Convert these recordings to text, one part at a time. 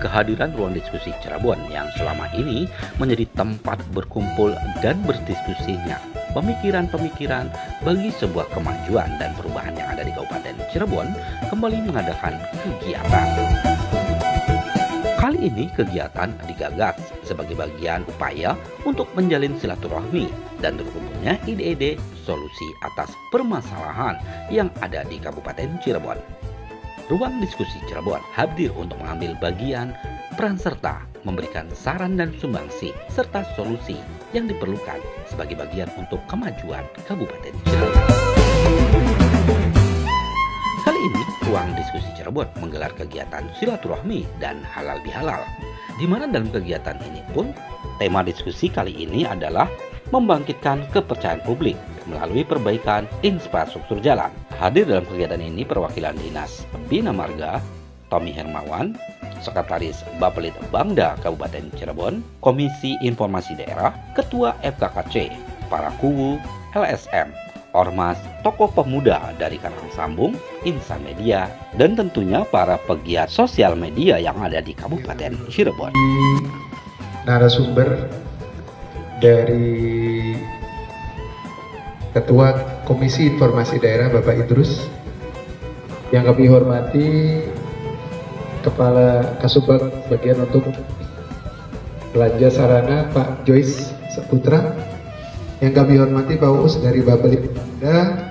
kehadiran ruang diskusi Cirebon yang selama ini menjadi tempat berkumpul dan berdiskusinya pemikiran-pemikiran bagi sebuah kemajuan dan perubahan yang ada di Kabupaten Cirebon kembali mengadakan kegiatan. Kali ini kegiatan digagas sebagai bagian upaya untuk menjalin silaturahmi dan berkumpulnya ide-ide solusi atas permasalahan yang ada di Kabupaten Cirebon. Ruang diskusi Cirebon hadir untuk mengambil bagian peran serta memberikan saran dan sumbangsi serta solusi yang diperlukan sebagai bagian untuk kemajuan Kabupaten Cirebon. Kali ini Ruang Diskusi Cirebon menggelar kegiatan silaturahmi dan halal bihalal, di mana dalam kegiatan ini pun tema diskusi kali ini adalah membangkitkan kepercayaan publik melalui perbaikan infrastruktur jalan. Hadir dalam kegiatan ini perwakilan Dinas Bina Marga, Tommy Hermawan, Sekretaris Bapelid Bangda Kabupaten Cirebon, Komisi Informasi Daerah, Ketua FKKC, para kuwu, LSM, Ormas, tokoh pemuda dari Karang Sambung, insan media, dan tentunya para pegiat sosial media yang ada di Kabupaten Cirebon. Narasumber dari Ketua Komisi Informasi Daerah Bapak Idrus, yang kami hormati Kepala Kasubag bagian untuk belanja sarana Pak Joyce Saputra, yang kami hormati Pak Uus dari Bapelid Bangda,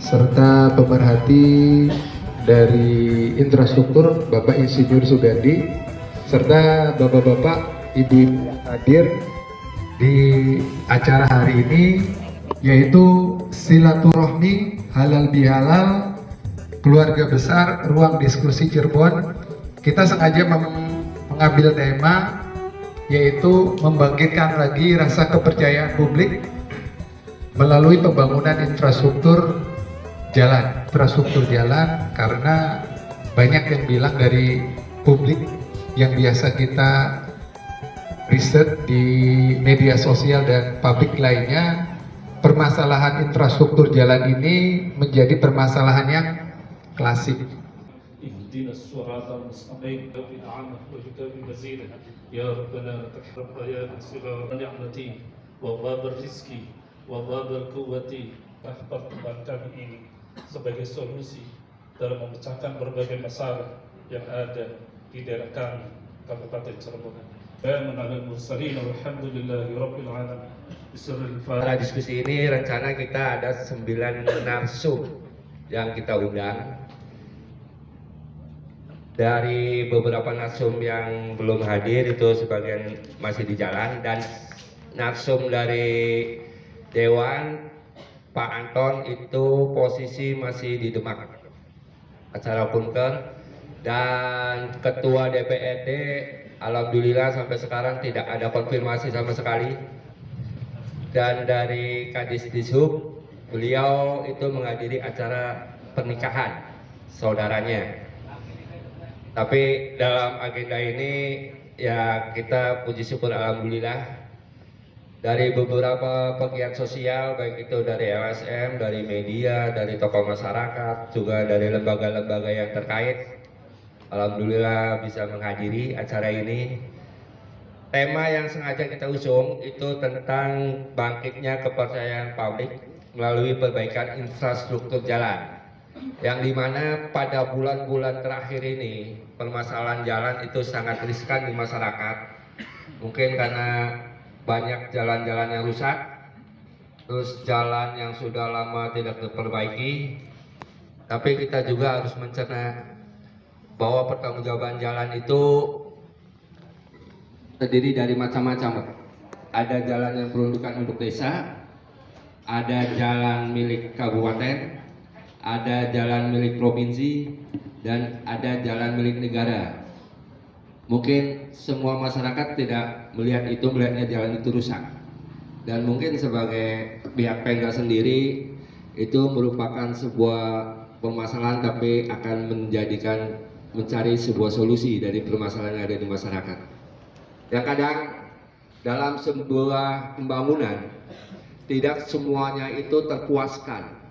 serta pemerhati dari infrastruktur Bapak Insinyur Sugandi, serta bapak-bapak, ibu-ibu yang hadir di acara hari ini, yaitu silaturahmi halal bihalal keluarga besar Ruang Diskusi Cirebon. Kita sengaja mengambil tema yaitu membangkitkan lagi rasa kepercayaan publik melalui pembangunan infrastruktur jalan. Karena banyak yang bilang dari publik yang biasa kita riset di media sosial dan publik lainnya, permasalahan infrastruktur jalan ini menjadi permasalahan yang klasik. Ihdinas siratal mustaqim bi'anah wa bitabi mazid ya rabbana takrab ya nasira ni'mati wa babar rizki wa babar quwwati pertemuan kami ini sebagai solusi dalam memecahkan berbagai masalah yang ada di daerah kami Kabupaten Cirebon. Dan menalal mursalin walhamdulillahi rabbil alamin. Pada diskusi ini rencana kita ada 9 narsum yang kita undang. Dari beberapa narsum yang belum hadir itu sebagian masih di jalan, dan narsum dari Dewan Pak Anton itu posisi masih di Demak acara kunker, dan Ketua DPRD alhamdulillah sampai sekarang tidak ada konfirmasi sama sekali. Dan dari Kadis Dishub, beliau itu menghadiri acara pernikahan saudaranya. Tapi dalam agenda ini ya kita puji syukur alhamdulillah dari beberapa pegiat sosial, baik itu dari LSM, dari media, dari tokoh masyarakat, juga dari lembaga-lembaga yang terkait, alhamdulillah bisa menghadiri acara ini. Tema yang sengaja kita usung itu tentang bangkitnya kepercayaan publik melalui perbaikan infrastruktur jalan, yang dimana pada bulan-bulan terakhir ini permasalahan jalan itu sangat riskan di masyarakat. Mungkin karena banyak jalan-jalan yang rusak, terus jalan yang sudah lama tidak diperbaiki. Tapi kita juga harus mencerna bahwa pertanggungjawaban jalan itu terdiri dari macam-macam. Ada jalan yang peruntukan untuk desa, ada jalan milik kabupaten, ada jalan milik provinsi, dan ada jalan milik negara. Mungkin semua masyarakat tidak melihatnya jalan itu rusak. Dan mungkin sebagai pihak Pemda sendiri itu merupakan sebuah permasalahan, tapi akan mencari sebuah solusi dari permasalahan yang ada di masyarakat. Yang kadang dalam sebuah pembangunan tidak semuanya itu terpuaskan.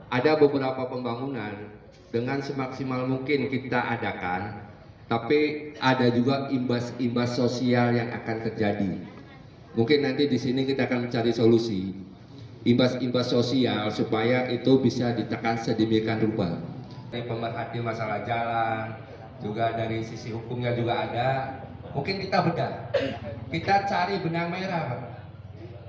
Ada beberapa pembangunan dengan semaksimal mungkin kita adakan, tapi ada juga imbas-imbas sosial yang akan terjadi. Mungkin nanti di sini kita akan mencari solusi imbas-imbas sosial supaya itu bisa ditekan sedemikian rupa. Dari pemerhati masalah jalan, juga dari sisi hukumnya juga ada. Mungkin kita bedah, kita cari benang merah, Pak.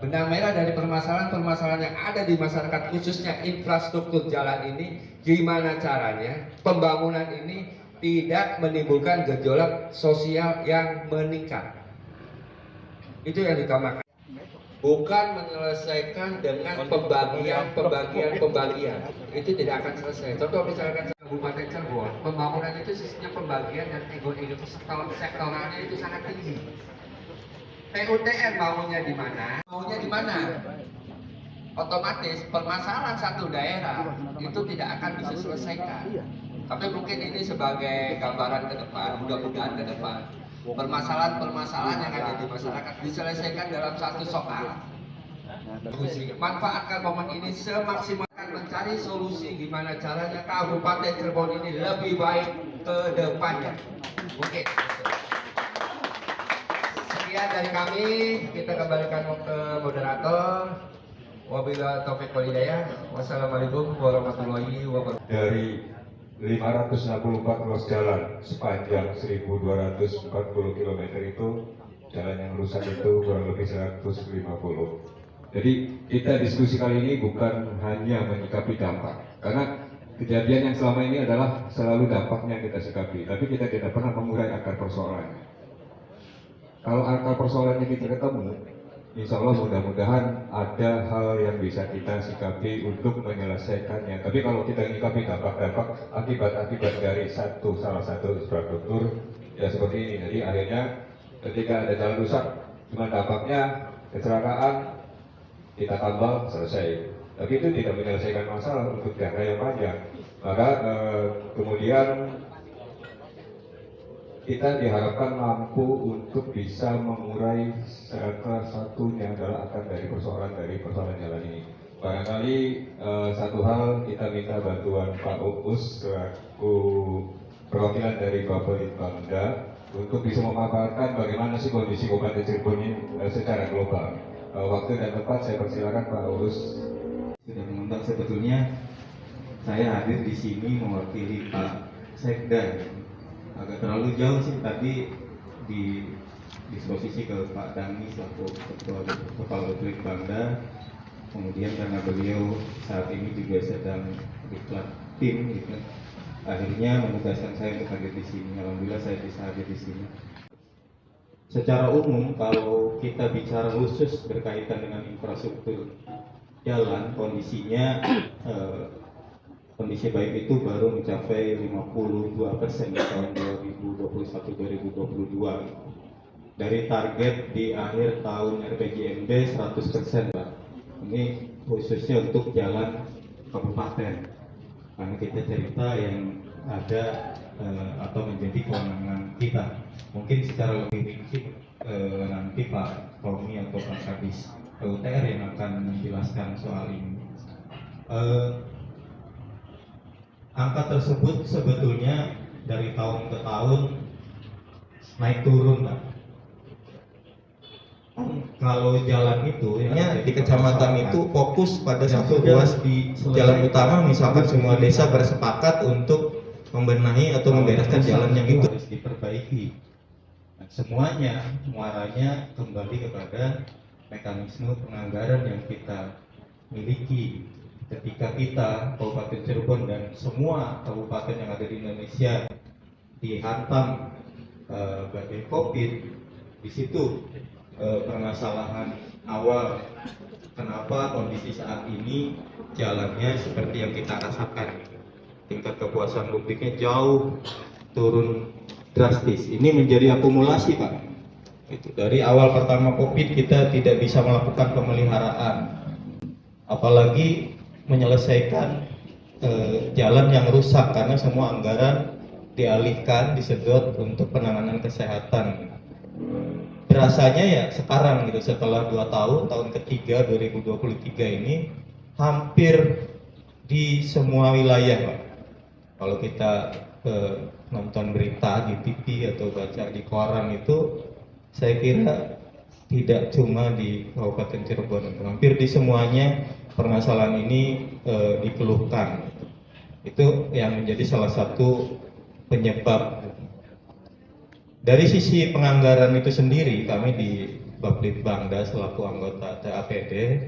Benang merah dari permasalahan-permasalahan yang ada di masyarakat, khususnya infrastruktur jalan ini, gimana caranya pembangunan ini tidak menimbulkan gejolak sosial yang meningkat. Itu yang ditamakan. Bukan menyelesaikan dengan pembagian. Itu tidak akan selesai. Contoh misalkan Kabupaten Cirebon, pembangunan itu sistemnya pembagian dan ego-ego sektoralnya itu sangat tinggi. PUTR maunya di mana? Maunya di mana? Otomatis permasalahan satu daerah itu tidak akan bisa selesaikan. Tapi mungkin ini sebagai gambaran ke depan, mudah-mudahan ke depan, permasalahan-permasalahan yang ada di masyarakat diselesaikan dalam satu soal. Manfaatkan momen ini semaksimal, mencari solusi gimana caranya Kabupaten Cirebon ini lebih baik ke depannya. Oke. Sekian dari kami, kita kembalikan ke moderator. Wabillahi taufiq wal hidayah. Wassalamualaikum warahmatullahi wabarakatuh. Dari 564 ruas jalan sepanjang 1240 km itu, jalan yang rusak itu kurang lebih 150. Jadi kita diskusi kali ini bukan hanya menyikapi dampak, karena kejadian yang selama ini adalah selalu dampaknya kita sikapi, tapi kita tidak pernah mengurai akar persoalannya. Kalau akar persoalannya kita ketemu, insya Allah mudah-mudahan ada hal yang bisa kita sikapi untuk menyelesaikannya. Tapi kalau kita menyikapi dampak-dampak akibat-akibat dari salah satu infrastruktur, ya seperti ini. Jadi akhirnya ketika ada jalan rusak, cuma dampaknya kecelakaan, kita tambal, selesai. Tapi itu tidak menyelesaikan masalah untuk jangka yang panjang. Maka kemudian kita diharapkan mampu untuk bisa mengurai salah satunya adalah akar dari persoalan jalan ini. Barangkali satu hal kita minta bantuan Pak Uus selaku perwakilan dari Bapelitbangda untuk bisa memaparkan bagaimana sih kondisi Kabupaten Cirebon ini secara global. Waktu dan tempat saya persilakan Pak Uus. Sudah mengundang, sebetulnya saya hadir di sini mewakili Pak Sekda. Agak terlalu jauh sih, tadi di disposisi ke Pak Dani selaku Kepala Bapelitbangda. Kemudian karena beliau saat ini juga sedang diklat tim, gitu, akhirnya menugaskan saya untuk hadir di sini. Alhamdulillah saya bisa hadir di sini. Secara umum, kalau kita bicara khusus berkaitan dengan infrastruktur jalan, kondisinya kondisi baik itu baru mencapai 52% di tahun 2021-2022. Dari target di akhir tahun RPJMD 100%, Pak. Ini khususnya untuk jalan kabupaten. Karena kita cerita yang ada atau menjadi kewenangan kita. Mungkin secara lebih rinci nanti Pak Romi atau Pak Kadis PUTR yang akan menjelaskan soal ini. Angka tersebut sebetulnya dari tahun ke tahun naik turun, Pak. Kalau jalan itu ya, di kecamatan itu fokus pada satu ruas di jalan utama, misalkan semua desa bersepakat untuk membenahi atau membereskan jalan yang itu harus diperbaiki. Nah, semuanya muaranya kembali kepada mekanisme penganggaran yang kita miliki. Ketika kita Kabupaten Cirebon dan semua kabupaten yang ada di Indonesia dihantam badai COVID, di situ permasalahan awal kenapa kondisi saat ini jalannya seperti yang kita rasakan, tingkat kepuasan publiknya jauh turun drastis. Ini menjadi akumulasi, Pak. Itu dari awal pertama COVID kita tidak bisa melakukan pemeliharaan, apalagi menyelesaikan jalan yang rusak karena semua anggaran dialihkan, disedot untuk penanganan kesehatan. Rasanya ya sekarang gitu, setelah 2 tahun ketiga 2023 ini hampir di semua wilayah, Pak. Kalau kita nonton berita di TV atau baca di koran itu, saya kira tidak cuma di Kabupaten Cirebon, hampir di semuanya permasalahan ini dikeluhkan. Itu yang menjadi salah satu penyebab. Dari sisi penganggaran itu sendiri, kami di Baplitbangda selaku anggota TAPD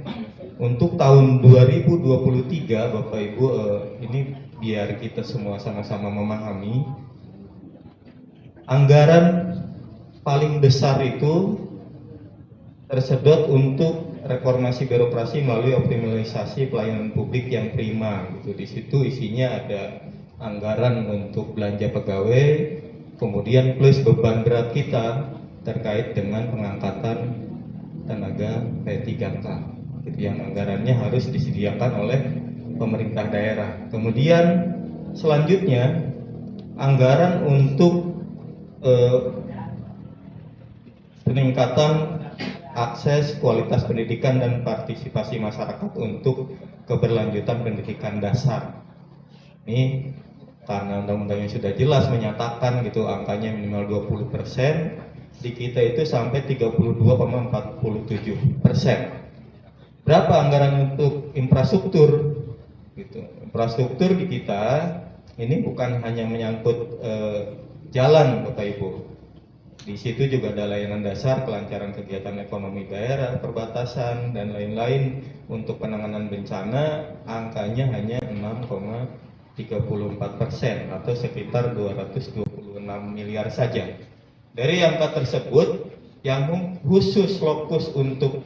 untuk tahun 2023, Bapak Ibu, ini biar kita semua sama-sama memahami, anggaran paling besar itu tersedot untuk reformasi birokrasi melalui optimalisasi pelayanan publik yang prima. Gitu. Di situ isinya ada anggaran untuk belanja pegawai, kemudian plus beban berat kita terkait dengan pengangkatan tenaga P3K, gitu, yang anggarannya harus disediakan oleh pemerintah daerah. Kemudian selanjutnya anggaran untuk peningkatan akses, kualitas pendidikan dan partisipasi masyarakat untuk keberlanjutan pendidikan dasar. Ini karena undang-undangnya sudah jelas menyatakan gitu angkanya minimal 20%, di kita itu sampai 32,47%. Berapa anggaran untuk infrastruktur? Gitu. Infrastruktur di kita ini bukan hanya menyangkut jalan, Bapak Ibu. Di situ juga ada layanan dasar, kelancaran kegiatan ekonomi daerah, perbatasan dan lain-lain. Untuk penanganan bencana angkanya hanya 6,34% atau sekitar 226 miliar saja. Dari angka tersebut, yang khusus fokus untuk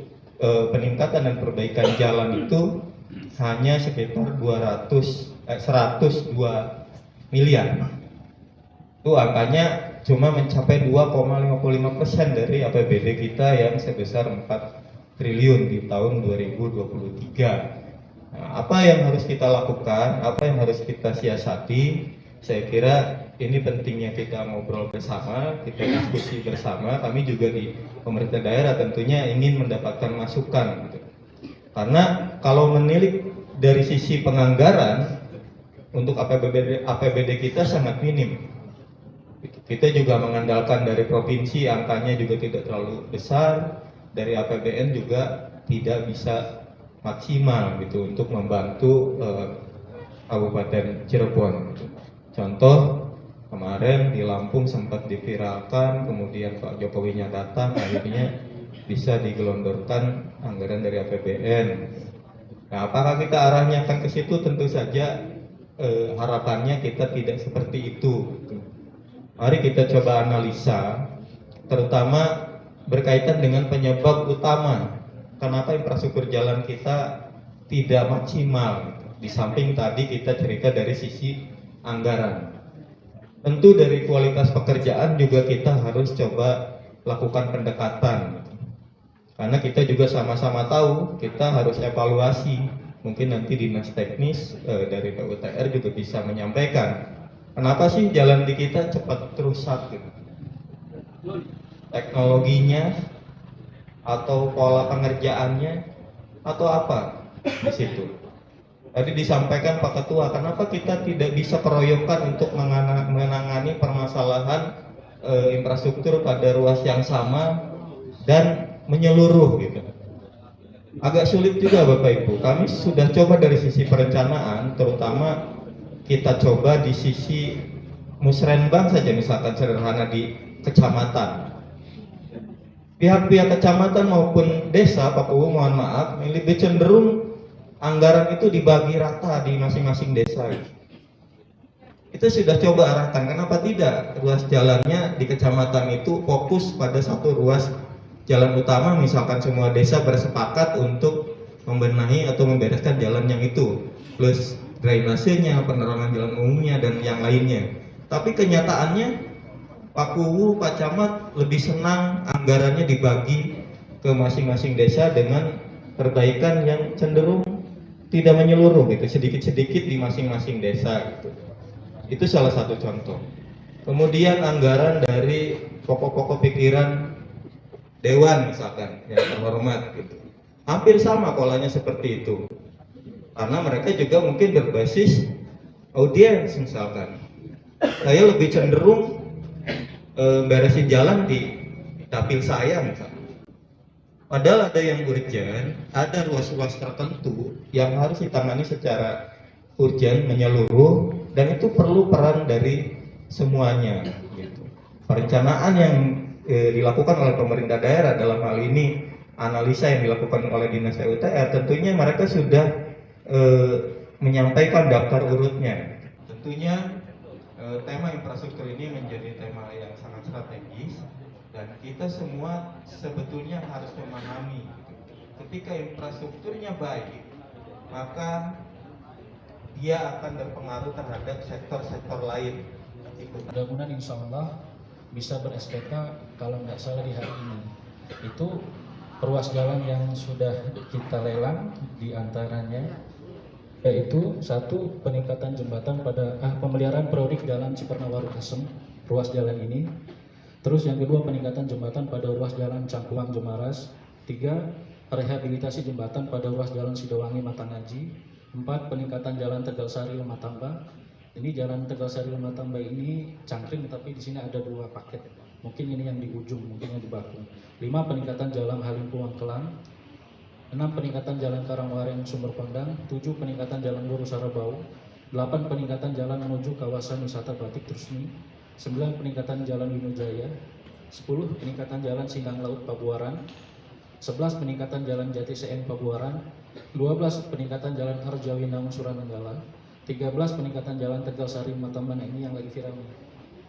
peningkatan dan perbaikan jalan itu hanya sekitar 102 miliar. Itu angkanya cuma mencapai 2,55% dari APBD kita yang sebesar 4 triliun di tahun 2023. Nah, apa yang harus kita lakukan, apa yang harus kita siasati? Saya kira ini pentingnya kita ngobrol bersama, kita diskusi bersama. Kami juga di pemerintah daerah tentunya ingin mendapatkan masukan, gitu. Karena kalau menilik dari sisi penganggaran untuk APBD kita sangat minim. Kita juga mengandalkan dari provinsi, angkanya juga tidak terlalu besar. Dari APBN juga tidak bisa maksimal gitu untuk membantu Kabupaten Cirebon. Contoh kemarin di Lampung sempat diviralkan, kemudian Pak Jokowinya datang, akhirnya bisa digelondorkan anggaran dari APBN. Nah, apakah kita arahnya akan ke situ? Tentu saja harapannya kita tidak seperti itu. Mari kita coba analisa, terutama berkaitan dengan penyebab utama kenapa infrastruktur jalan kita tidak maksimal. Di samping tadi kita cerita dari sisi anggaran. Tentu dari kualitas pekerjaan juga kita harus coba lakukan pendekatan. Karena kita juga sama-sama tahu kita harus evaluasi. Mungkin nanti dinas teknis dari PUTR juga bisa menyampaikan kenapa sih jalan di kita cepat rusak gitu. Teknologinya atau pola pengerjaannya atau apa di situ. Tadi disampaikan Pak Ketua, kenapa kita tidak bisa keroyokan untuk menangani permasalahan infrastruktur pada ruas yang sama dan menyeluruh gitu. Agak sulit juga Bapak Ibu. Kami sudah coba dari sisi perencanaan, terutama kita coba di sisi musrenbang saja, misalkan sederhana di kecamatan. Pihak-pihak kecamatan maupun desa, Pak Uu, mohon maaf, lebih cenderung anggaran itu dibagi rata di masing-masing desa. Itu sudah coba arahkan, kenapa tidak ruas jalannya di kecamatan itu fokus pada satu ruas jalan utama, misalkan semua desa bersepakat untuk membenahi atau membereskan jalan yang itu, plus drainasenya, penerangan jalan umumnya, dan yang lainnya. Tapi kenyataannya Pak Kuwu, Pak Camat lebih senang anggarannya dibagi ke masing-masing desa dengan perbaikan yang cenderung tidak menyeluruh gitu, sedikit-sedikit di masing-masing desa gitu. Itu salah satu contoh. Kemudian anggaran dari pokok-pokok pikiran dewan misalkan yang terhormat gitu. Hampir sama polanya seperti itu. Karena mereka juga mungkin berbasis audiens misalkan. saya lebih cenderung beresin jalan di dapil saya misalnya. Padahal ada yang urgent, ada ruas-ruas tertentu yang harus ditangani secara urgent, menyeluruh, dan itu perlu peran dari semuanya. Gitu. Perencanaan yang dilakukan oleh pemerintah daerah, dalam hal ini analisa yang dilakukan oleh Dinas PUTR, tentunya mereka sudah menyampaikan daftar urutnya. Tentunya tema infrastruktur ini menjadi tema yang sangat strategis. Dan kita semua sebetulnya harus memahami, ketika infrastrukturnya baik, maka dia akan berpengaruh terhadap sektor-sektor lain. Mudah-mudahan insya Allah bisa ber-SPK kalau nggak salah di hari ini. Itu ruas jalan yang sudah kita lelang diantaranya yaitu satu, peningkatan jembatan pada pemeliharaan periodik jalan Cipernawaru Asem, ruas jalan ini. Terus yang kedua, peningkatan jembatan pada ruas jalan Cangkuang Jemaras. 3, rehabilitasi jembatan pada ruas jalan Sidowangi Matangaji. 4, peningkatan jalan Tegalsari Lematamba. Ini jalan Tegalsari Lematamba ini cangkring, tapi di sini ada 2 paket. Mungkin ini yang di ujung, mungkin yang di baku. 5, peningkatan jalan Halim Puang Kelang. 6, peningkatan jalan Karangwaring Sumber Pondang. 7, peningkatan jalan Lurus Sarabau. 8, peningkatan jalan menuju kawasan wisata Batik Trusmi. 9, peningkatan jalan Winujaya. 10, peningkatan jalan Sindang Laut Pabuaran. 11, peningkatan jalan Jati CN Pabuaran. 12, peningkatan jalan Harjawi Namun Suranenggala. 13, peningkatan jalan Tegalsari Matamba. Nah, ini yang lagi viral nih.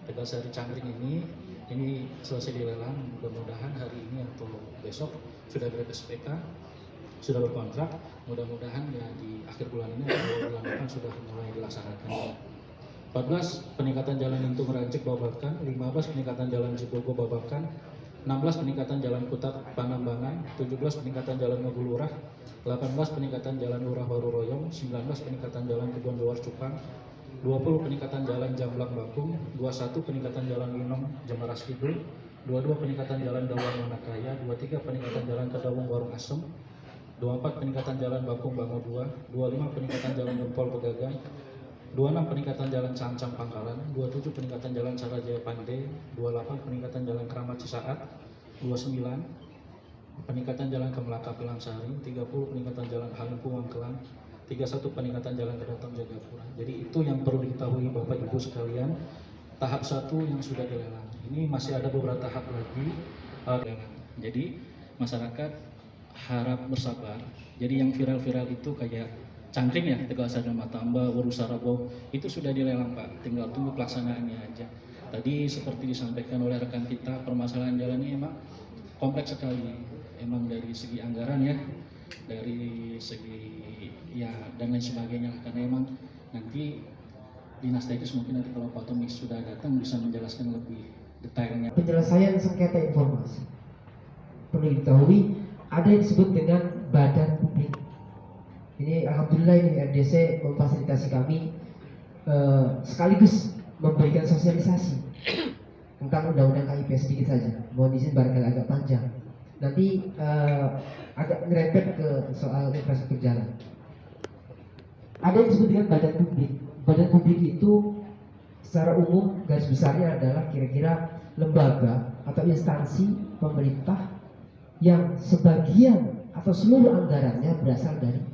Tegalsari Cangkring ini selesai dilelang. Mudah-mudahan hari ini atau besok sudah ber-SPK, sudah berkontrak. Mudah-mudahan ya di akhir bulan ini atau bulan depan sudah mulai dilaksanakan. 14, peningkatan jalan Lintung Rancik Babakan. 15, peningkatan jalan Cibogo Babakan. 16, peningkatan jalan Kutat Panambangan. 17, peningkatan jalan Ngagulurah. 18, peningkatan jalan Lurah Waru Royong. 19, peningkatan jalan Kebon Luar Cupang. 20, peningkatan jalan Jamblang Bakung. 21, peningkatan jalan Winong Jemaras Kidul. 22, peningkatan jalan Dawang Manakaya. 23, peningkatan jalan Kedawung Warung Asem. 24, peningkatan jalan Bakung Bango 2. 25, peningkatan jalan Gempol Pegagan. 26, peningkatan jalan Cancang Pangkalan. 27, peningkatan jalan Sarajaya Pande. 28, peningkatan jalan Keramat Cisaat. 29, peningkatan jalan Kemelaka Pilangsari. 30, peningkatan jalan Halim Puang Kelang. 31, peningkatan jalan Kedaton Jagapura. Jadi itu yang perlu diketahui Bapak Ibu sekalian. Tahap 1 yang sudah dilelang. Ini masih ada beberapa tahap lagi lelang. Jadi masyarakat harap bersabar. Jadi yang viral-viral itu kayak Cangkring ya, Tegalsari Matamba, Waru Sarabau, itu sudah dilelang Pak, tinggal tunggu pelaksanaannya aja. Tadi seperti disampaikan oleh rekan kita, permasalahan jalan ini emang kompleks sekali, emang dari segi anggaran ya, dari segi ya dan lain sebagainya, karena emang nanti Dinas Teknis mungkin nanti kalau Pak Tommy sudah datang bisa menjelaskan lebih detailnya. Penyelesaian sengketa informasi perlu diketahui ada yang disebut dengan badan publik. Ini alhamdulillah ini RDC memfasilitasi kami sekaligus memberikan sosialisasi tentang undang-undang KIP sedikit saja. Mohon izin barangkali agak panjang. Nanti agak ngerempet ke soal infrastruktur jalan. Ada yang disebut dengan badan publik. Badan publik itu secara umum garis besarnya adalah kira-kira lembaga atau instansi pemerintah yang sebagian atau seluruh anggarannya berasal dari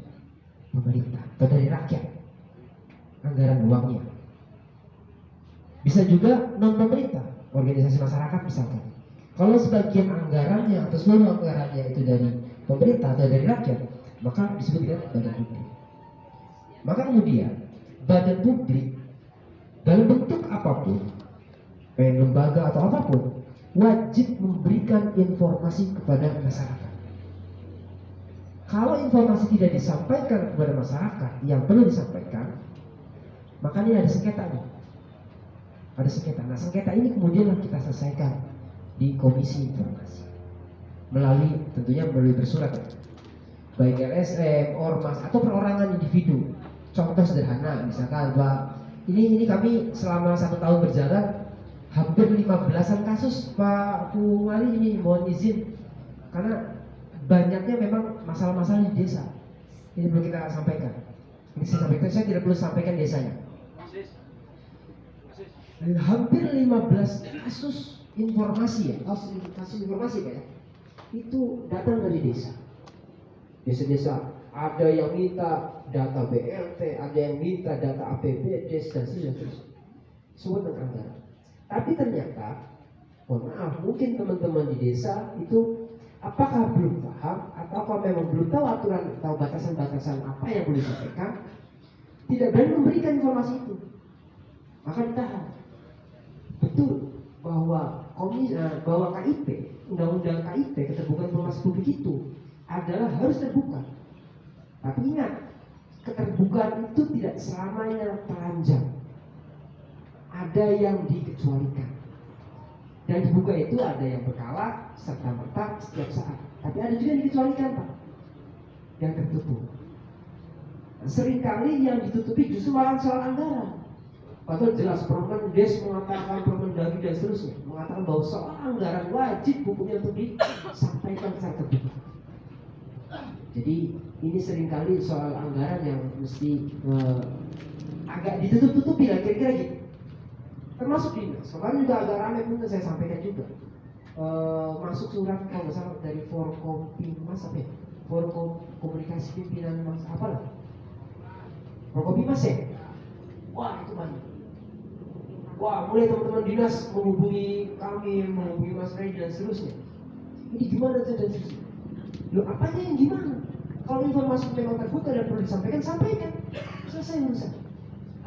pemerintah atau dari rakyat, anggaran uangnya. Bisa juga non pemerintah, organisasi masyarakat misalkan. Kalau sebagian anggarannya atau seluruh anggarannya itu dari pemerintah atau dari rakyat, maka disebut dengan badan publik. Maka kemudian badan publik dalam bentuk apapun, baik lembaga atau apapun, wajib memberikan informasi kepada masyarakat. Kalau informasi tidak disampaikan kepada masyarakat yang perlu disampaikan, maka ini ada sengketa nih. Ada sengketa. Nah, sengketa ini kemudian kita selesaikan di Komisi Informasi tentunya melalui bersurat, baik LSM, ormas atau perorangan individu. Contoh sederhana, misalkan Pak, ini kami selama 1 tahun berjalan hampir 15-an kasus Pak Wali, ini mohon izin karena banyaknya memang masalah-masalah di desa. Ini perlu kita sampaikan. Ini saya sampaikan, saya tidak perlu sampaikan desanya. hampir 15 kasus informasi ya, kasus informasi Pak ya, itu datang dari desa. Desa-desa ada yang minta data BLT, ada yang minta data APBD dan seterusnya. Semua tentang anggaran. Tapi ternyata, mohon maaf, mungkin teman-teman di desa itu apakah belum paham atau apa memang belum tahu aturan atau batasan-batasan apa yang boleh disampaikan, tidak berani memberikan informasi itu, maka ditahan. Betul bahwa bahwa KIP, undang-undang KIP, keterbukaan informasi publik itu adalah harus terbuka. Tapi ingat, keterbukaan itu tidak selamanya telanjang. Ada yang dikecualikan. Dan dibuka itu ada yang berkala, serta-merta, setiap saat. Tapi ada juga yang dikecualikan Pak, yang tertutup. Seringkali yang ditutupi justru malah soal anggaran. Padahal jelas Permendes mengatakan, Permendagri dan seterusnya mengatakan bahwa soal anggaran wajib hukumnya untuk disampaikan secara terbuka. Jadi ini seringkali soal anggaran yang mesti agak ditutup-tutupi lah, kira-kira gitu. Termasuk dinas, kemarin juga agak ramai pun saya sampaikan juga. Masuk surat kalau nggak salah dari Forkompimnas apa ya? Komunikasi pimpinan mas apa lah? Forkompimnas ya? Wah itu banyak. Wah mulai teman-teman dinas menghubungi kami, menghubungi Mas Ray dan seterusnya. Ini gimana dan seterusnya? Loh apanya yang gimana? Kalau informasi memang terbuka dan perlu disampaikan, sampaikan. Selesai urusan.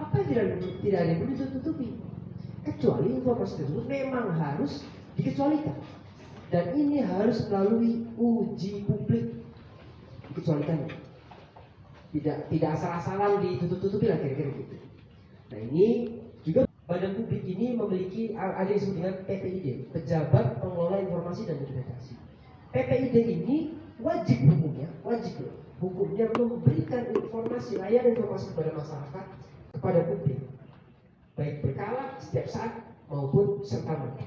Apa yang tidak ada yang perlu ditutupi? Kecuali informasi tersebut memang harus dikecualikan. Dan ini harus melalui uji publik. Dikecualikan. Tidak asal-asalan ditutup-tutupi lah kira-kira gitu. Nah ini juga badan publik ini memiliki ada yang disebut dengan PPID, Pejabat Pengelola Informasi dan Dokumentasi. PPID ini wajib hukumnya memberikan informasi, layanan informasi kepada masyarakat, kepada publik, baik berkala, setiap saat maupun serta-merta.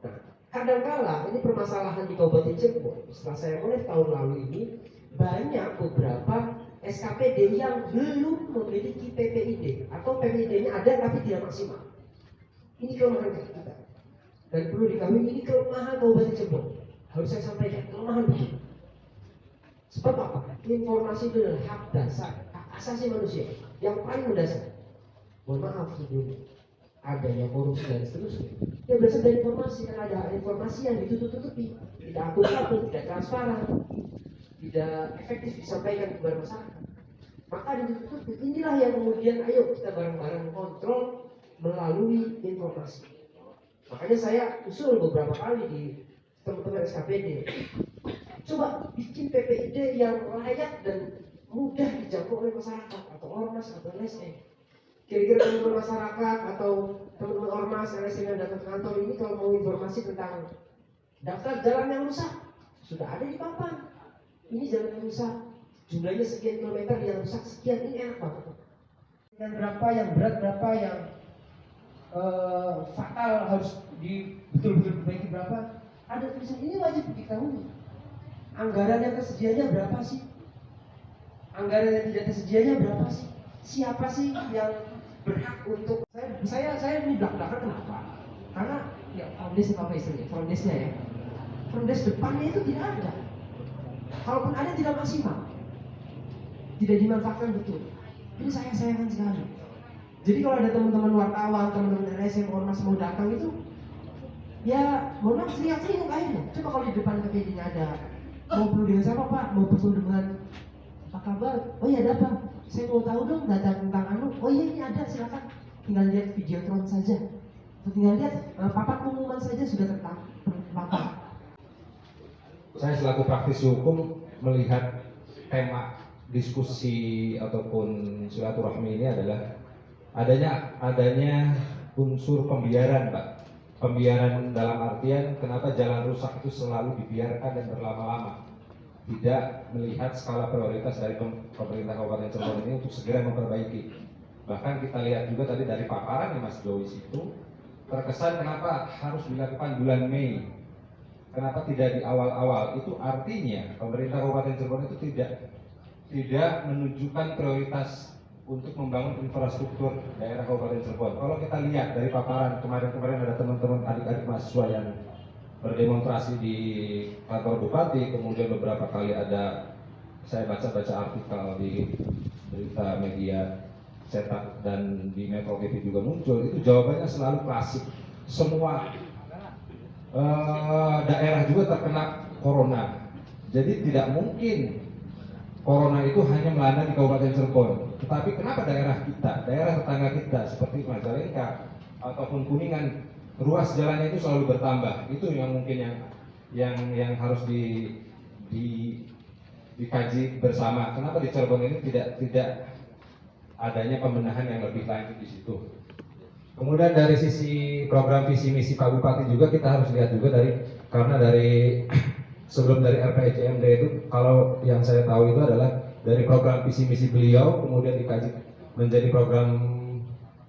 Nah, kadang-kala ini permasalahan di Kabupaten Cirebon. Setelah saya mulai tahun lalu ini, banyak beberapa SKPD yang belum memiliki PPID atau PPID-nya ada tapi tidak maksimal. Ini kelemahan kita. Dan perlu diketahui ini kelemahan Kabupaten Cirebon. Harus saya sampaikan, kelemahan begitu. Sebab apa? Informasi itu adalah hak dasar, hak asasi manusia yang paling mendasar. Mohon maaf sebelumnya, adanya korupsi dan seterusnya. Ya berasal dari informasi, kan ada informasi yang ditutup-tutupi, tidak akurat, tidak transparan, tidak efektif disampaikan kepada masyarakat. Maka ditutup-tutupi. Inilah yang kemudian ayo kita bareng-bareng kontrol melalui informasi. Makanya saya usul beberapa kali di teman-teman SKPD, coba bikin PPID yang layak dan mudah dijangkau oleh masyarakat atau ormas atau LSM. Kira-kira teman-teman masyarakat atau teman-teman ormas LSM yang datang ke kantor ini kalau mau informasi tentang daftar jalan yang rusak, sudah ada di papan. Ini jalan yang rusak, jumlahnya sekian kilometer yang rusak sekian, ini enak banget. Yang berapa, yang berat berapa, yang fatal harus betul-betul diperbaiki berapa. Ada tulisan ini wajib diketahui. Anggaran yang tersedianya berapa sih? Anggaran yang tidak tersedianya berapa sih? Siapa sih yang berhak untuk saya ini belak-belakan kenapa? Karena ya foundation apa istilahnya? Foundation-nya ya. Foundation depannya itu tidak ada. Kalaupun ada tidak maksimal. Tidak dimanfaatkan betul. Ini saya sayangkan sekali. Jadi kalau ada teman-teman wartawan, teman-teman LSM ormas mau datang itu ya, mohon maaf teriak-teriak akhirnya. Coba kalau di depan PPD-nya ada, mau perlu dengan siapa Pak? Mau bertemu dengan apa kabar? Oh iya ada apa? Saya mau tahu dong data tentang anu. Oh iya ini ada, silakan. Tinggal lihat videotron saja. Tinggal lihat papan pengumuman saja sudah terpampang. Saya selaku praktisi hukum melihat tema diskusi ataupun silaturahmi ini adalah adanya unsur pembiaran, Pak. Pembiaran dalam artian kenapa jalan rusak itu selalu dibiarkan dan berlama-lama, tidak melihat skala prioritas dari pemerintah Kabupaten Cirebon ini untuk segera memperbaiki. Bahkan kita lihat juga tadi dari paparan Mas Jois itu terkesan kenapa harus dilakukan bulan Mei, kenapa tidak di awal-awal. Itu artinya pemerintah Kabupaten Cirebon itu tidak menunjukkan prioritas untuk membangun infrastruktur daerah Kabupaten Cirebon. Kalau kita lihat dari paparan kemarin ada teman-teman adik-adik mahasiswa yang berdemonstrasi di kantor bupati, kemudian beberapa kali ada saya baca-baca artikel di berita media cetak dan di Metro TV juga muncul, itu jawabannya selalu klasik. Semua daerah juga terkena corona. Jadi tidak mungkin corona itu hanya melanda di Kabupaten Cirebon. Tetapi kenapa daerah kita, daerah tetangga kita seperti Majalengka ataupun Kuningan, ruas jalannya itu selalu bertambah? Itu yang mungkin yang harus dikaji bersama. Kenapa di Cirebon ini tidak adanya pembenahan yang lebih lanjut di situ? Kemudian dari sisi program visi misi Pak Bupati juga kita harus lihat juga karena sebelum dari RPJMD itu, kalau yang saya tahu itu adalah dari program visi misi beliau kemudian dikaji menjadi program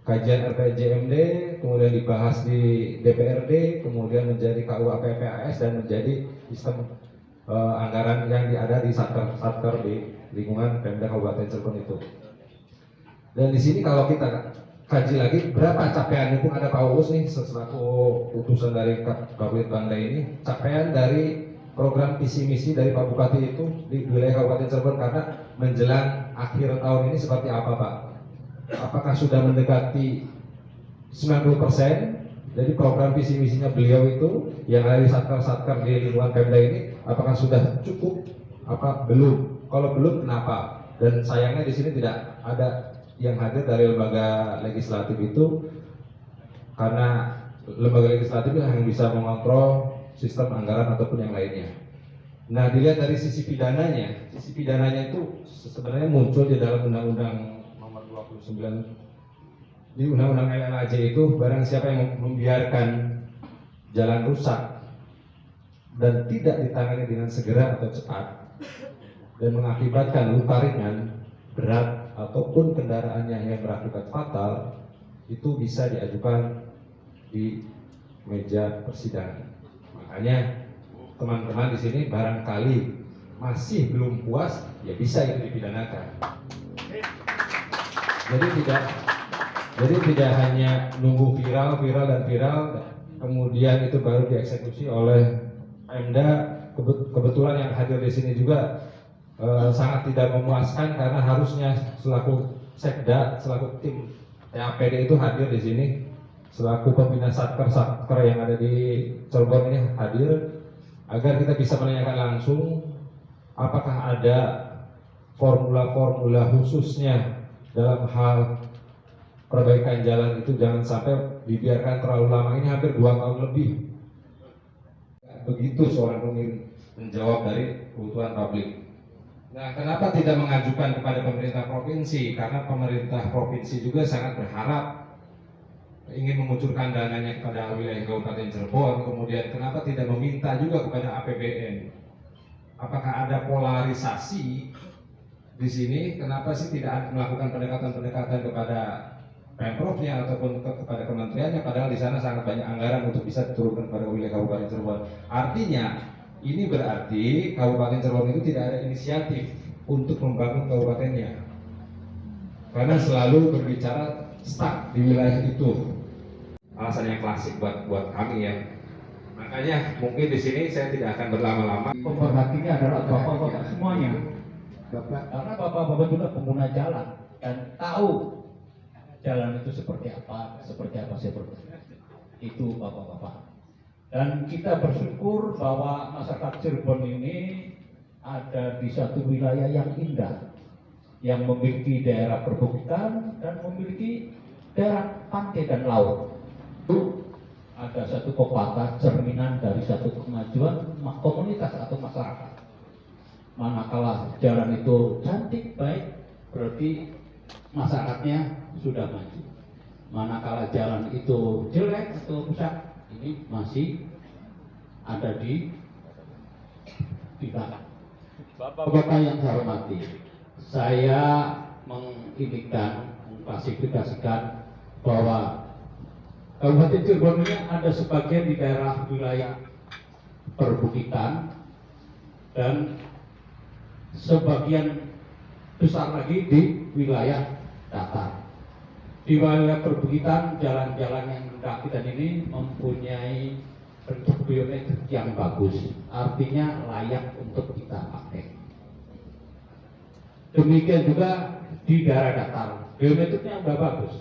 kajian RPJMD, kemudian dibahas di DPRD, kemudian menjadi KUA PPAS dan menjadi sistem anggaran yang ada di satker di lingkungan Pemda Kabupaten Cirebon itu. Dan di sini kalau kita kaji lagi berapa capaian, mumpung ada Pak Uus nih selaku utusan dari Kabupaten Bangda ini, capaian dari program visi misi dari Pak Bupati itu di wilayah Kabupaten Cirebon, karena menjelang akhir tahun ini seperti apa Pak? Apakah sudah mendekati 90%? Jadi program visi misinya beliau itu yang ada di satker di lingkungan Pemda ini, apakah sudah cukup? Apa belum? Kalau belum, kenapa? Dan sayangnya di sini tidak ada yang hadir dari lembaga legislatif itu, karena lembaga legislatif yang bisa mengontrol sistem anggaran ataupun yang lainnya. Nah, dilihat dari sisi pidananya itu sebenarnya muncul di dalam Undang-Undang Nomor 29 di Undang-Undang LLAJ itu, barang siapa yang membiarkan jalan rusak dan tidak ditangani dengan segera atau cepat dan mengakibatkan luka ringan, berat ataupun kendaraannya yang berakibat fatal, itu bisa diajukan di meja persidangan. Makanya teman-teman di sini barangkali masih belum puas, ya bisa itu dipidanakan. Jadi tidak hanya nunggu viral, kemudian itu baru dieksekusi oleh Pemda. Kebetulan yang hadir di sini juga sangat tidak memuaskan, karena harusnya selaku Sekda, selaku tim TAPD itu hadir di sini, selaku pembina satker yang ada di Cirebon ini hadir, agar kita bisa menanyakan langsung apakah ada formula-formula khususnya dalam hal perbaikan jalan itu, jangan sampai dibiarkan terlalu lama. Ini hampir 2 tahun lebih. Begitu seorang pemimpin menjawab dari kebutuhan publik. Nah, kenapa tidak mengajukan kepada pemerintah provinsi? Karena pemerintah provinsi juga sangat berharap ingin mengucurkan dananya kepada wilayah Kabupaten Cirebon. Kemudian kenapa tidak meminta juga kepada APBN? Apakah ada polarisasi di sini? Kenapa sih tidak melakukan pendekatan-pendekatan kepada Pemprovnya ataupun kepada kementeriannya, padahal di sana sangat banyak anggaran untuk bisa diturunkan kepada wilayah Kabupaten Cirebon. Artinya ini berarti Kabupaten Cirebon itu tidak ada inisiatif untuk membangun kabupatennya, karena selalu berbicara stuck di wilayah itu. Alasan yang klasik buat kami ya. Makanya mungkin di sini saya tidak akan berlama-lama. Pemerhatinya adalah bapak-bapak semuanya, karena bapak-bapak juga pengguna jalan dan tahu jalan itu seperti apa itu bapak-bapak. Dan kita bersyukur bahwa masyarakat Cirebon ini ada di satu wilayah yang indah, yang memiliki daerah perbukitan dan memiliki daerah pantai dan laut. Itu ada satu pepatah cerminan dari satu kemajuan komunitas atau masyarakat. Manakala jalan itu cantik, baik, berarti masyarakatnya sudah maju. Manakala jalan itu jelek atau rusak, ini masih ada di belakang. Bapak-bapak yang saya hormati, saya mengklasifikasikan bahwa Kabupaten Cirebon ini ada sebagian di daerah wilayah perbukitan dan sebagian besar lagi di wilayah datar. Di wilayah perbukitan, jalan-jalan yang mendaki dan ini mempunyai bentuk geometrik yang bagus, artinya layak untuk kita pakai. Demikian juga di daerah datar, geometriknya sudah bagus.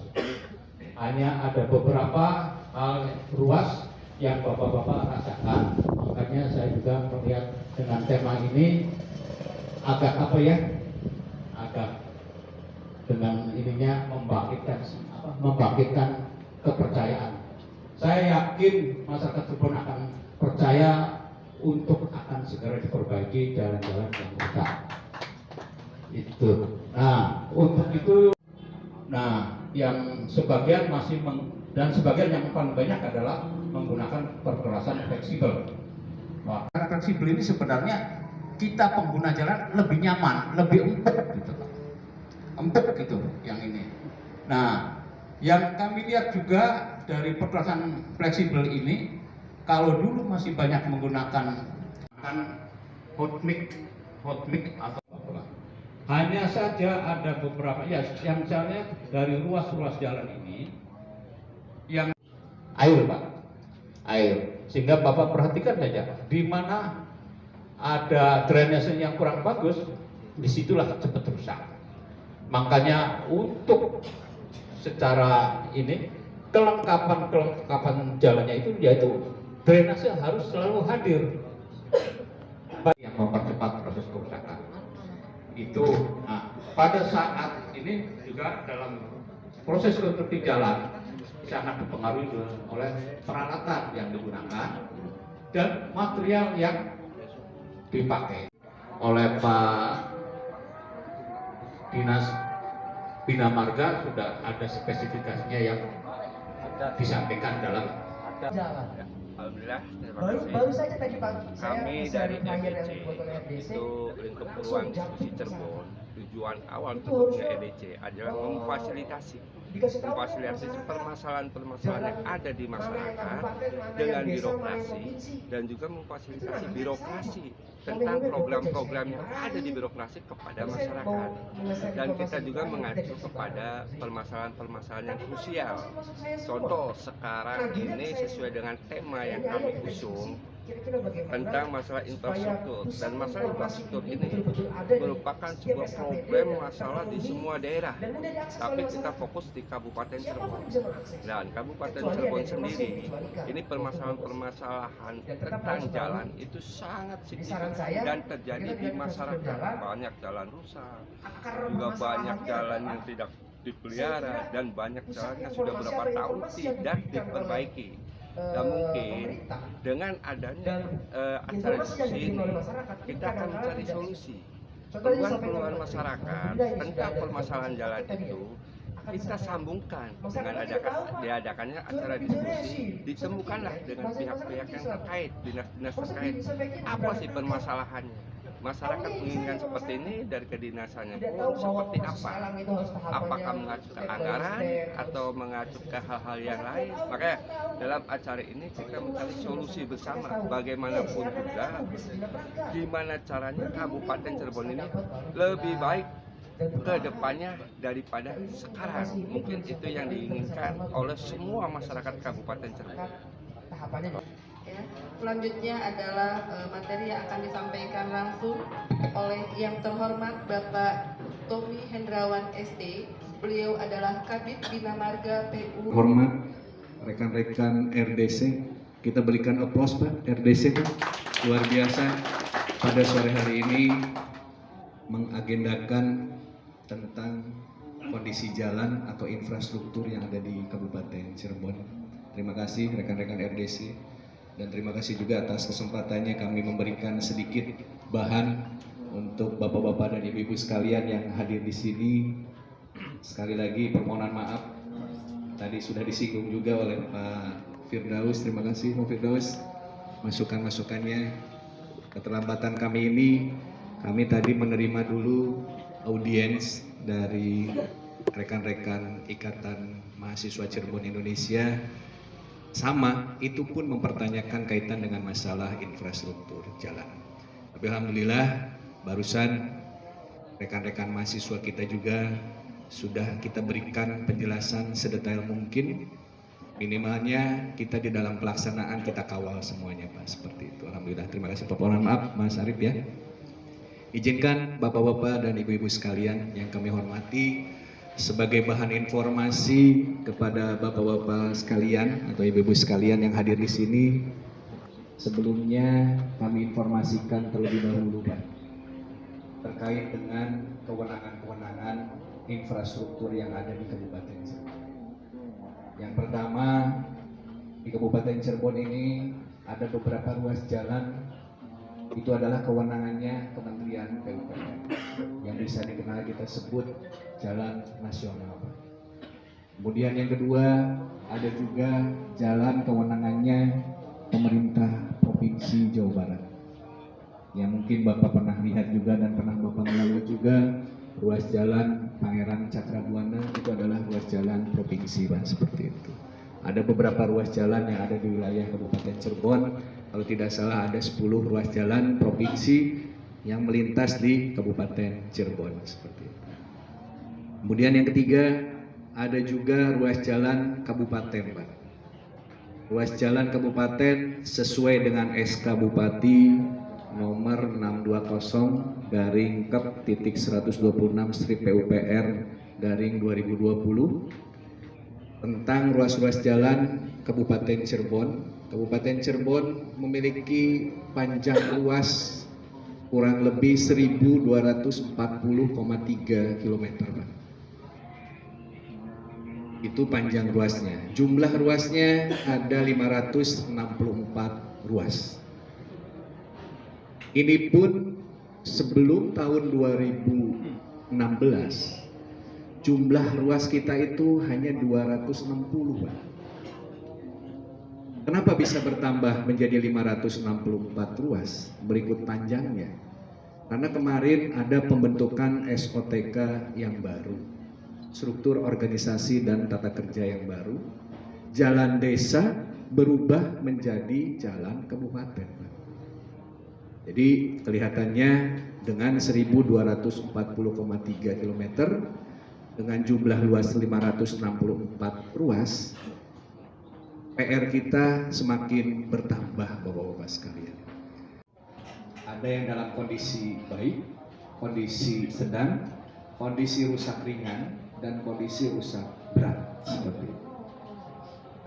Hanya ada beberapa hal ruas yang bapak-bapak rasakan, makanya saya juga melihat dengan tema ini agak agak dengan ininya membangkitkan kepercayaan. Saya yakin masyarakat Cirebon akan percaya untuk akan segera diperbaiki jalan-jalan yang rusak. Itu. Nah, untuk itu, yang sebagian masih dan sebagian yang paling banyak adalah menggunakan perkerasan fleksibel. Nah, fleksibel ini sebenarnya kita pengguna jalan lebih nyaman, lebih empuk gitu yang ini. Nah, yang kami lihat juga dari perkerasan fleksibel ini, kalau dulu masih banyak menggunakan hot mix atau apa, hanya saja ada beberapa yang misalnya dari ruas-ruas jalan ini yang air, Pak, air, sehingga Bapak perhatikan saja di mana ada drainase yang kurang bagus, disitulah cepat rusak. Makanya untuk secara ini kelengkapan jalannya itu yaitu drainase harus selalu hadir yang mempercepat proses kerusakan. Itu pada saat ini juga dalam proses konstruksi jalan sangat dipengaruhi oleh peralatan yang digunakan dan material yang dipakai oleh Pak Dinas Bina Marga. Sudah ada spesifikasinya yang disampaikan dalam jalan. Alhamdulillah, terima kasih. Baru saja tadi pagi Kami dari RDC itu lingkup ruang diskusi Cirebon. Tujuan awal terbentuknya RDC adalah memfasilitasi permasalahan-permasalahan yang ada di masyarakat dengan birokrasi dan juga memfasilitasi birokrasi tentang program-program yang ada di birokrasi kepada masyarakat. Dan kita juga mengacu kepada permasalahan-permasalahan yang krusial. Contoh sekarang ini sesuai dengan tema yang kami usung tentang masalah infrastruktur, dan masalah infrastruktur ini merupakan sebuah problem masalah di semua daerah, tapi kita fokus di Kabupaten Cirebon. Dan Kabupaten Cirebon sendiri ini permasalahan-permasalahan tentang jalan itu sangat signifikan dan terjadi di masyarakat. Banyak jalan rusak, juga banyak jalan yang tidak dipelihara, dan banyak jalan yang sudah beberapa tahun tidak diperbaiki. Dan mungkin dengan adanya acara diskusi ini, kita akan mencari solusi keluhan masyarakat tentang permasalahan jalan itu. Kita sambungkan dengan diadakannya acara diskusi, ditemukanlah dengan pihak-pihak yang terkait, dinas-dinas terkait, apa sih permasalahannya. Masyarakat menginginkan seperti ini, dari kedinasannya pun seperti apa? Apakah mengacu ke anggaran atau mengacu ke hal-hal yang lain? Makanya dalam acara ini kita mencari solusi bersama. Bagaimanapun juga, gimana caranya Kabupaten Cirebon ini lebih baik ke depannya daripada sekarang. Mungkin itu yang diinginkan oleh semua masyarakat Kabupaten Cirebon. Ya, selanjutnya adalah materi yang akan disampaikan langsung oleh yang terhormat Bapak Tommy Hendrawan ST. Beliau adalah Kabid Bina Marga PU. Hormat rekan-rekan RDC, kita berikan aplaus Pak. RDC Pak, luar biasa pada sore hari ini mengagendakan tentang kondisi jalan atau infrastruktur yang ada di Kabupaten Cirebon. Terima kasih rekan-rekan RDC. Dan terima kasih juga atas kesempatannya kami memberikan sedikit bahan untuk bapak-bapak dan ibu-ibu sekalian yang hadir di sini. Sekali lagi permohonan maaf, tadi sudah disinggung juga oleh Pak Firdaus. Terima kasih Pak Firdaus masukan-masukannya. Keterlambatan kami ini, kami tadi menerima dulu audiens dari rekan-rekan Ikatan Mahasiswa Cirebon Indonesia. Sama, itu pun mempertanyakan kaitan dengan masalah infrastruktur jalan. Tapi alhamdulillah barusan rekan-rekan mahasiswa kita juga sudah kita berikan penjelasan sedetail mungkin. Minimalnya kita di dalam pelaksanaan kita kawal semuanya Pak, seperti itu. Alhamdulillah, terima kasih Pak. Mohon maaf Mas Arief ya. Izinkan Bapak-Bapak dan Ibu-Ibu sekalian yang kami hormati, sebagai bahan informasi kepada Bapak-Bapak sekalian atau Ibu-Ibu sekalian yang hadir di sini, sebelumnya kami informasikan terlebih dahulu Pak, terkait dengan kewenangan-kewenangan infrastruktur yang ada di Kabupaten Cirebon. Yang pertama, di Kabupaten Cirebon ini ada beberapa ruas jalan, itu adalah kewenangannya Kementerian PUPR, yang bisa dikenal kita sebut jalan nasional. Kemudian yang kedua, ada juga jalan kewenangannya pemerintah Provinsi Jawa Barat, yang mungkin Bapak pernah lihat juga dan pernah Bapak melalui juga. Ruas jalan Pangeran Cakrabuana itu adalah ruas jalan provinsi Pak, seperti itu. Ada beberapa ruas jalan yang ada di wilayah Kabupaten Cirebon, kalau tidak salah ada 10 ruas jalan provinsi yang melintas di Kabupaten Cirebon, seperti itu. Kemudian yang ketiga, ada juga ruas jalan kabupaten Pak. Ruas jalan kabupaten sesuai dengan SK Bupati nomor 620/126/PUPR/2020 tentang ruas-ruas jalan Kabupaten Cirebon. Kabupaten Cirebon memiliki panjang luas kurang lebih 1.240,3 km Pak. Itu panjang ruasnya. Jumlah ruasnya ada 564 ruas. Ini pun sebelum tahun 2016 jumlah ruas kita itu hanya 260 Pak. Kenapa bisa bertambah menjadi 564 ruas berikut panjangnya? Karena kemarin ada pembentukan SOTK yang baru, struktur organisasi dan tata kerja yang baru. Jalan desa berubah menjadi jalan kabupaten Pak. Jadi kelihatannya dengan 1.240,3 km dengan jumlah luas 564 ruas, PR kita semakin bertambah Bapak-Bapak sekalian. Ada yang dalam kondisi baik, kondisi sedang, kondisi rusak ringan, dan kondisi rusak berat seperti itu.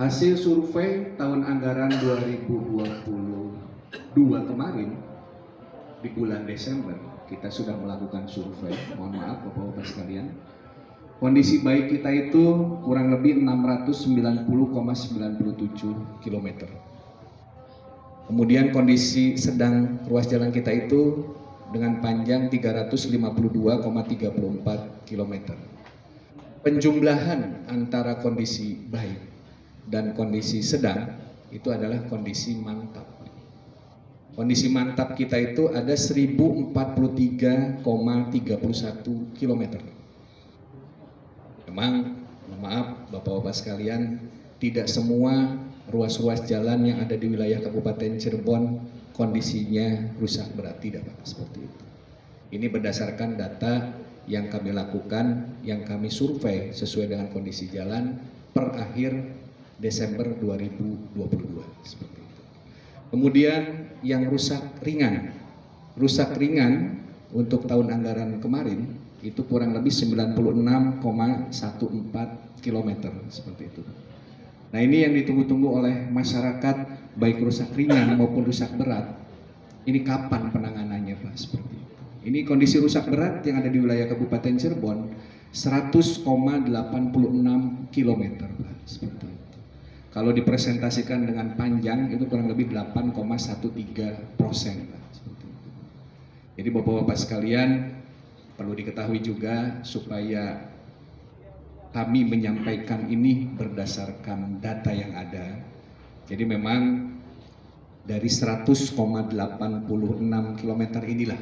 Hasil survei tahun anggaran 2022 kemarin, di bulan Desember kita sudah melakukan survei, mohon maaf Bapak-Bapak sekalian. Kondisi baik kita itu kurang lebih 690,97 km. Kemudian kondisi sedang ruas jalan kita itu dengan panjang 352,34 km. Penjumlahan antara kondisi baik dan kondisi sedang itu adalah kondisi mantap. Kondisi mantap kita itu ada 1043,31 km. Memang, maaf Bapak-Bapak sekalian, tidak semua ruas-ruas jalan yang ada di wilayah Kabupaten Cirebon kondisinya rusak berat, tidak Pak, seperti itu. Ini berdasarkan data yang kami lakukan, yang kami survei sesuai dengan kondisi jalan per akhir Desember 2022, seperti itu. Kemudian yang rusak ringan untuk tahun anggaran kemarin itu kurang lebih 96,14 km seperti itu. Nah ini yang ditunggu-tunggu oleh masyarakat baik rusak ringan maupun rusak berat. Ini kapan penanganannya Pak seperti itu. Ini kondisi rusak berat yang ada di wilayah Kabupaten Cirebon 100,86 km Pak seperti itu. Kalau dipresentasikan dengan panjang itu kurang lebih 8,13%. Jadi Bapak-Bapak sekalian perlu diketahui juga supaya kami menyampaikan ini berdasarkan data yang ada. Jadi memang dari 100,86 km inilah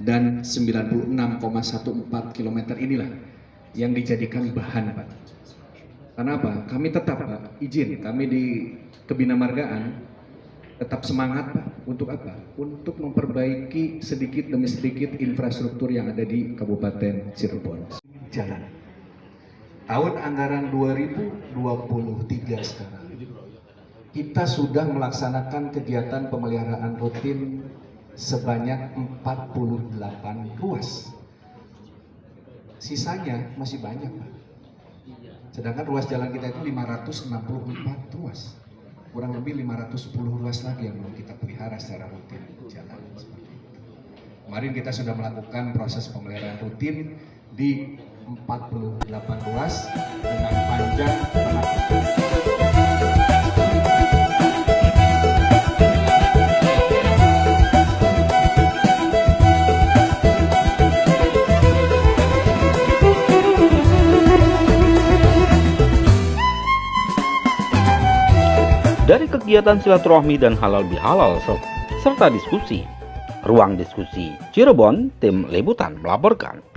dan 96,14 km inilah yang dijadikan bahan Pak. Kenapa? Kami tetap Pak, izin kami di Kebinamargaan tetap semangat Pak. Untuk apa? Untuk memperbaiki sedikit demi sedikit infrastruktur yang ada di Kabupaten Cirebon. Jalan. tahun anggaran 2023 sekarang, kita sudah melaksanakan kegiatan pemeliharaan rutin sebanyak 48 ruas. Sisanya masih banyak, Pak. Sedangkan ruas jalan kita itu 564 ruas. Kurang lebih 510 ruas lagi yang belum kita pelihara secara rutin jalan. Kemarin kita sudah melakukan proses pemeliharaan rutin di 48 ruas dengan panjang Dari kegiatan silaturahmi dan halal bihalal serta diskusi, Ruang Diskusi Cirebon, tim Liputan melaporkan.